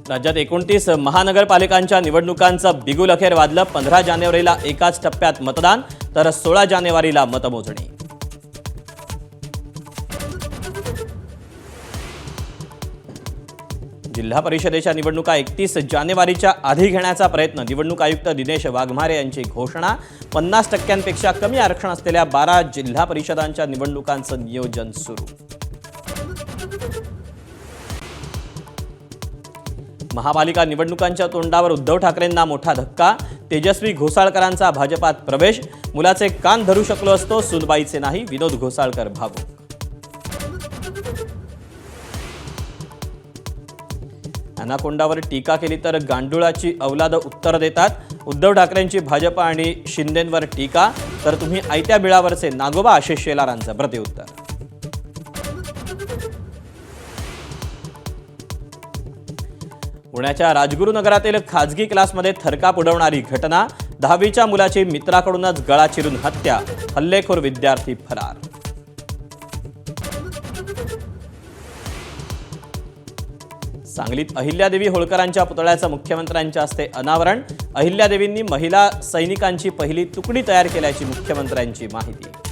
राज्यात 29 महानगरपालिकांच्या निवडणुकांचं बिगुल अखेर वाजलं। 15 जानेवारीला एकाच टप्प्यात मतदान तर 16 जानेवारीला मतमोजणी। जिल्हा परिषदेच्या निवडणुका 31 जानेवारीच्या आधी घेण्याचा प्रयत्न। निवडणूक आयुक्त दिनेश वाघमारे यांची घोषणा। 50% कमी आरक्षण असलेल्या 12 जिल्हा परिषदांच्या निवडणुकांचं नियोजन सुरू। महापालिका निवडणुकांच्या तोंडावर उद्धव ठाकरेंना मोठा धक्का। तेजस्वी घोसाळकरांचा भाजपात प्रवेश। मुलाचे कान धरू शकलो असतो, सुनबाईचे नाही, विनोद घोसाळकर भावुक। अनाकोंडावर टीका केली तर गांडुळाची औलाद उत्तर देतात। उद्धव ठाकरेंची भाजप आणि शिंदेंवर टीका तर तुम्ही आयत्या बिळावरचे नागोबा, आशिष शेलारांचं प्रत्युत्तर। पुण्याच्या राजगुरुनगरातील खाजगी क्लासमध्ये थरकाप उडवणारी घटना। 10वीच्या मुलाची मित्राकडूनच गळा चिरून हत्या। हल्लेखोर विद्यार्थी फरार। सांगलीत अहिल्यादेवी होळकरांच्या पुतळ्याचं मुख्यमंत्र्यांच्या हस्ते अनावरण। अहिल्यादेवींनी महिला सैनिकांची पहिली तुकडी तयार केल्याची मुख्यमंत्र्यांची माहिती।